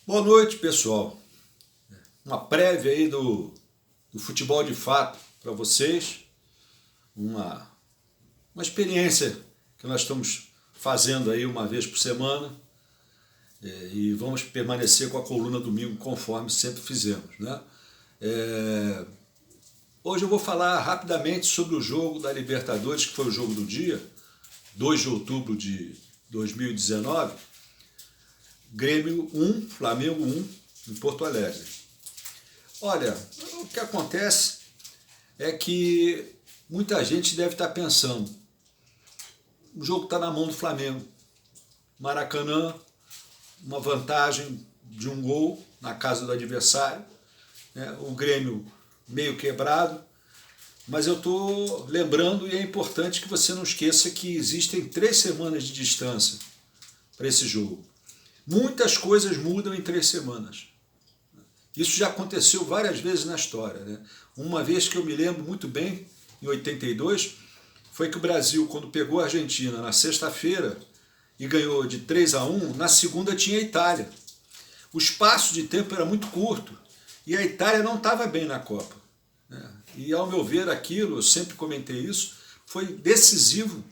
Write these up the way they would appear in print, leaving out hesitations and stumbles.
Boa noite, pessoal. Uma prévia aí do futebol de fato para vocês. Uma experiência que nós estamos fazendo aí uma vez por semana. E vamos permanecer com a coluna domingo conforme sempre fizemos, né? Hoje eu vou falar rapidamente sobre o jogo da Libertadores, que foi o jogo do dia, 2 de outubro de 2019, Grêmio 1, Flamengo 1, em Porto Alegre. Olha, o que acontece é que muita gente deve estar pensando, o jogo está na mão do Flamengo, Maracanã, uma vantagem de um gol na casa do adversário, né? O Grêmio meio quebrado, mas eu estou lembrando, e é importante que você não esqueça que existem 3 semanas de distância para esse jogo. Muitas coisas mudam em 3 semanas. Isso já aconteceu várias vezes na história, né? Uma vez que eu me lembro muito bem, em 82, foi que o Brasil, quando pegou a Argentina na sexta-feira e ganhou de 3-1, na segunda tinha a Itália. O espaço de tempo era muito curto e a Itália não estava bem na Copa, né? E ao meu ver aquilo, eu sempre comentei isso, foi decisivo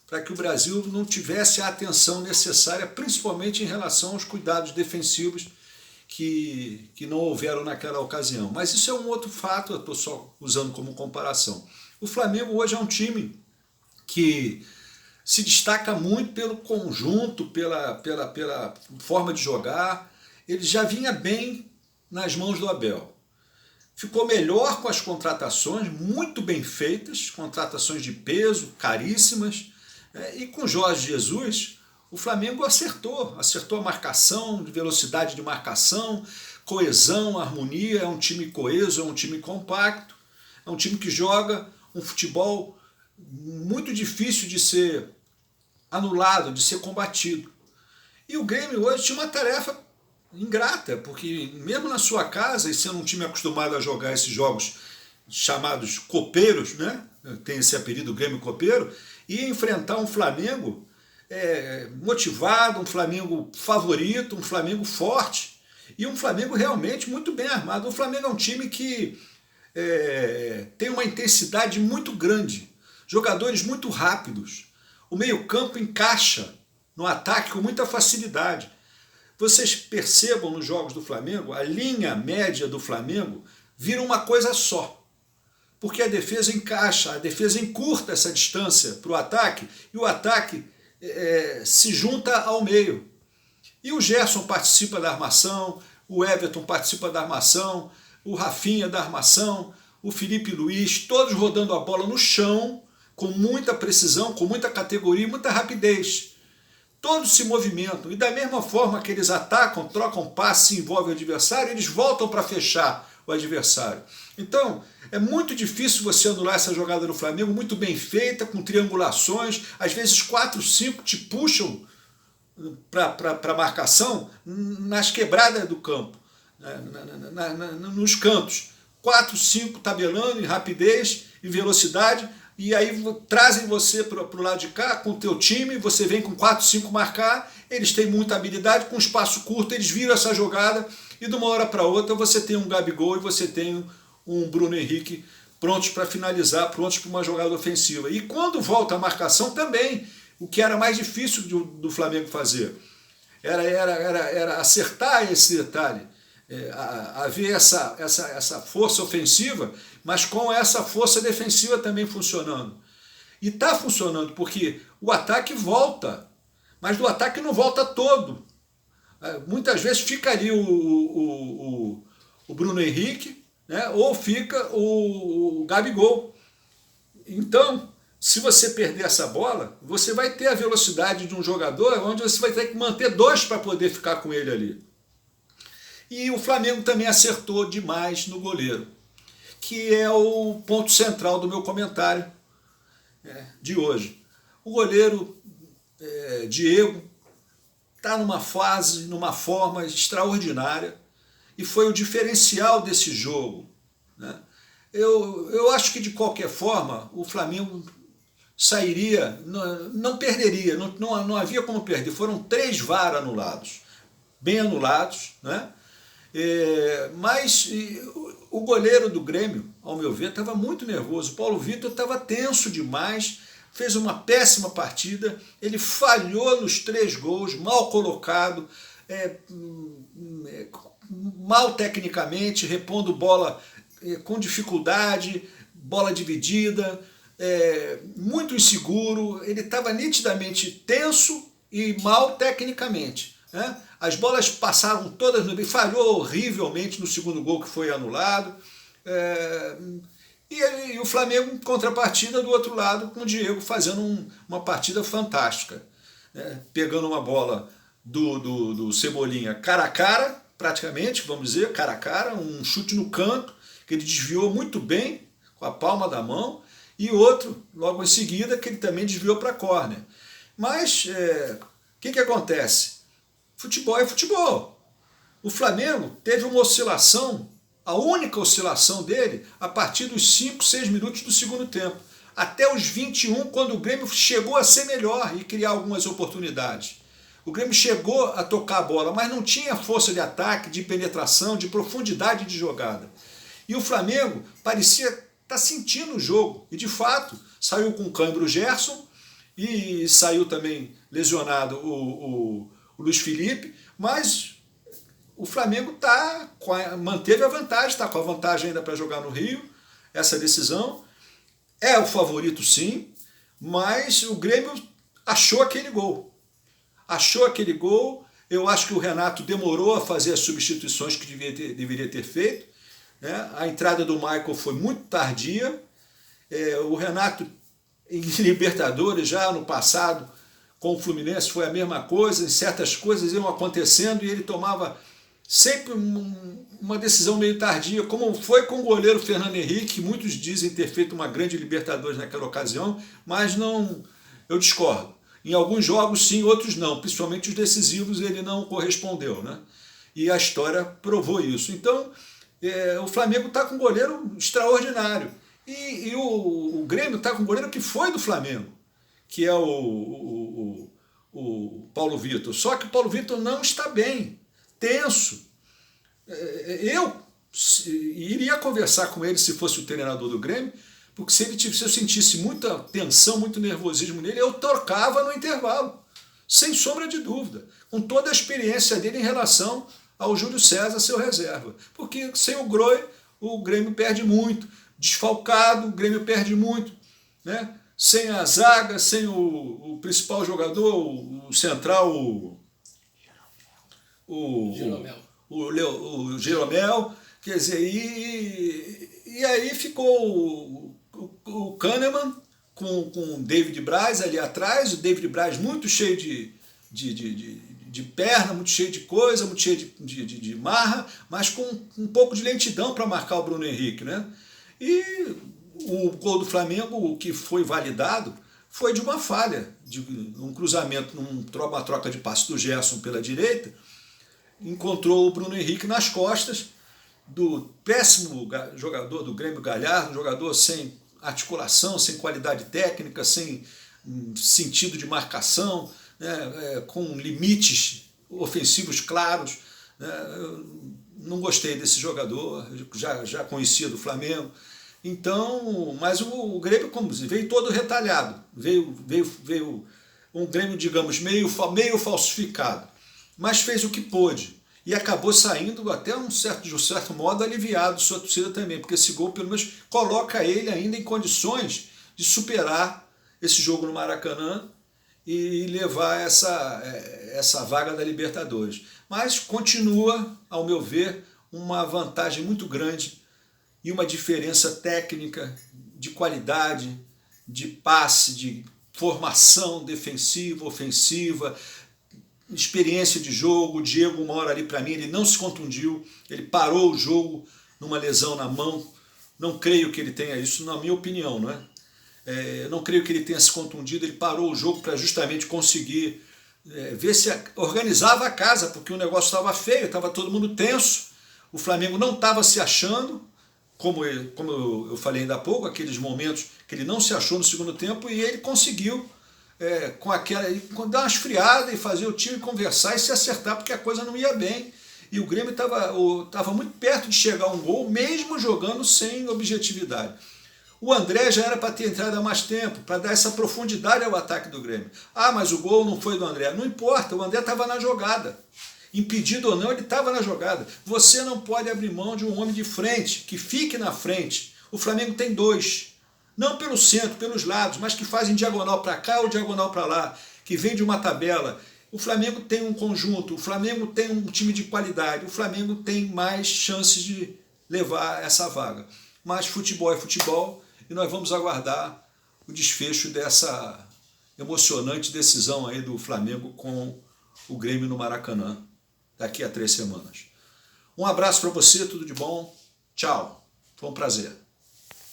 para que o Brasil não tivesse a atenção necessária, principalmente em relação aos cuidados defensivos que não houveram naquela ocasião. Mas isso é um outro fato, eu estou só usando como comparação. O Flamengo hoje é um time que se destaca muito pelo conjunto, pela forma de jogar. Ele já vinha bem nas mãos do Abel. Ficou melhor com as contratações, muito bem feitas, contratações de peso, caríssimas. E com Jorge Jesus, o Flamengo acertou a marcação, velocidade de marcação, coesão, harmonia, é um time coeso, é um time compacto, é um time que joga um futebol muito difícil de ser anulado, de ser combatido. E o Grêmio hoje tinha uma tarefa ingrata, porque mesmo na sua casa, e sendo um time acostumado a jogar esses jogos chamados copeiros, né? Tem esse apelido Grêmio Copeiro, e enfrentar um Flamengo motivado, um Flamengo favorito, um Flamengo forte, e um Flamengo realmente muito bem armado. O Flamengo é um time que tem uma intensidade muito grande, jogadores muito rápidos, o meio-campo encaixa no ataque com muita facilidade. Vocês percebam nos jogos do Flamengo, a linha média do Flamengo vira uma coisa só, porque a defesa encaixa, a defesa encurta essa distância para o ataque, e o ataque se junta ao meio. E o Gerson participa da armação, o Everton participa da armação, o Rafinha da armação, o Felipe Luiz, todos rodando a bola no chão, com muita precisão, com muita categoria e muita rapidez. Todos se movimentam, e da mesma forma que eles atacam, trocam passe, envolvem o adversário, eles voltam para fechar o adversário. Então, é muito difícil você anular essa jogada do Flamengo, muito bem feita, com triangulações, às vezes 4, 5 te puxam para marcação nas quebradas do campo, nos cantos. 4, 5 tabelando em rapidez e velocidade, e aí trazem você para o lado de cá com o teu time, você vem com 4, 5 marcar, eles têm muita habilidade, com espaço curto eles viram essa jogada, e de uma hora para outra você tem um Gabigol e você tem um Bruno Henrique prontos para finalizar, prontos para uma jogada ofensiva. E quando volta a marcação também, o que era mais difícil do Flamengo fazer era acertar esse detalhe, haver essa força ofensiva, mas com essa força defensiva também funcionando. E está funcionando porque o ataque volta, mas do ataque não volta todo. Muitas vezes fica ali o Bruno Henrique, né, ou fica o Gabigol. Então, se você perder essa bola, você vai ter a velocidade de um jogador onde você vai ter que manter 2 para poder ficar com ele ali. E o Flamengo também acertou demais no goleiro, que é o ponto central do meu comentário de hoje. O goleiro Diego está numa fase, numa forma extraordinária, e foi o diferencial desse jogo, né? Eu acho que de qualquer forma o Flamengo sairia, não perderia, não havia como perder. Foram 3 VAR anulados. bem anulados, né? Mas o goleiro do Grêmio, ao meu ver, estava muito nervoso. O Paulo Vitor estava tenso demais, fez uma péssima partida, ele falhou nos 3 gols, mal colocado, mal tecnicamente, repondo bola com dificuldade, bola dividida, muito inseguro, ele estava nitidamente tenso e mal tecnicamente, né? As bolas passaram todas no meio, falhou horrivelmente no segundo gol que foi anulado, e o Flamengo em contrapartida do outro lado, com o Diego fazendo uma partida fantástica, né? Pegando uma bola do Cebolinha cara a cara, praticamente, vamos dizer, cara a cara, um chute no canto, que ele desviou muito bem, com a palma da mão, e outro, logo em seguida, que ele também desviou para a córner. Mas, o que acontece? Futebol é futebol. O Flamengo teve uma oscilação, a única oscilação dele, a partir dos 5, 6 minutos do segundo tempo. Até os 21, quando o Grêmio chegou a ser melhor e criar algumas oportunidades. O Grêmio chegou a tocar a bola, mas não tinha força de ataque, de penetração, de profundidade de jogada. E o Flamengo parecia estar sentindo o jogo. E, de fato, saiu com o cãibro Gerson e saiu também lesionado o Luiz Felipe, mas o Flamengo manteve a vantagem, está com a vantagem ainda para jogar no Rio, essa decisão. É o favorito, sim, mas o Grêmio achou aquele gol. Eu acho que o Renato demorou a fazer as substituições que deveria ter feito, né? A entrada do Michael foi muito tardia. O Renato, em Libertadores, já no passado, com o Fluminense, foi a mesma coisa, certas coisas iam acontecendo e ele tomava sempre uma decisão meio tardia, como foi com o goleiro Fernando Henrique, que muitos dizem ter feito uma grande Libertadores naquela ocasião, mas não, eu discordo. Em alguns jogos sim, outros não, principalmente os decisivos ele não correspondeu, né? E a história provou isso. Então, o Flamengo está com um goleiro extraordinário. E o Grêmio está com um goleiro que foi do Flamengo, que é o Paulo Vitor. Só que o Paulo Vitor não está bem, tenso. Eu iria conversar com ele se fosse o treinador do Grêmio, porque se eu sentisse muita tensão, muito nervosismo nele, eu trocava no intervalo, sem sombra de dúvida, com toda a experiência dele em relação ao Júlio César, seu reserva. Porque sem o Groi, o Grêmio perde muito. Desfalcado, o Grêmio perde muito, né? Sem a zaga, sem o principal jogador, o central, o Jeromel, quer dizer, e aí ficou o Kahneman com o David Braz ali atrás, o David Braz muito cheio de perna, muito cheio de coisa, muito cheio de marra, mas com um pouco de lentidão para marcar o Bruno Henrique, né? E o gol do Flamengo, o que foi validado, foi de uma falha, de um cruzamento, uma troca de passe do Gerson pela direita, encontrou o Bruno Henrique nas costas do péssimo jogador do Grêmio Galhardo, um jogador sem articulação, sem qualidade técnica, sem sentido de marcação, né, com limites ofensivos claros. Né? Eu não gostei desse jogador, já conhecia do Flamengo. Então, mas o Grêmio, como diz, veio todo retalhado, veio um Grêmio, digamos, meio falsificado, mas fez o que pôde e acabou saindo até de um certo modo aliviado, sua torcida também, porque esse gol pelo menos coloca ele ainda em condições de superar esse jogo no Maracanã e levar essa vaga da Libertadores. Mas continua, ao meu ver, uma vantagem muito grande e uma diferença técnica, de qualidade, de passe, de formação defensiva, ofensiva, experiência de jogo. O Diego, uma hora ali para mim, ele não se contundiu, ele parou o jogo numa lesão na mão. Não creio que ele tenha isso, na minha opinião, não é? Não creio que ele tenha se contundido, ele parou o jogo para justamente conseguir ver se organizava a casa, porque o negócio estava feio, estava todo mundo tenso, o Flamengo não estava se achando, como eu falei ainda há pouco, aqueles momentos que ele não se achou no segundo tempo, e ele conseguiu com aquela, dar uma esfriada e fazer o time conversar e se acertar, porque a coisa não ia bem. E o Grêmio estava muito perto de chegar a um gol, mesmo jogando sem objetividade. O André já era para ter entrado há mais tempo, para dar essa profundidade ao ataque do Grêmio. Ah, mas o gol não foi do André. Não importa, o André estava na jogada. Impedido ou não, ele estava na jogada. Você não pode abrir mão de um homem de frente, que fique na frente. O Flamengo tem dois. Não pelo centro, pelos lados, mas que fazem diagonal para cá ou diagonal para lá, que vem de uma tabela. O Flamengo tem um conjunto, o Flamengo tem um time de qualidade, o Flamengo tem mais chances de levar essa vaga. Mas futebol é futebol e nós vamos aguardar o desfecho dessa emocionante decisão aí do Flamengo com o Grêmio no Maracanã daqui a 3 semanas. Um abraço para você, tudo de bom, tchau, foi um prazer.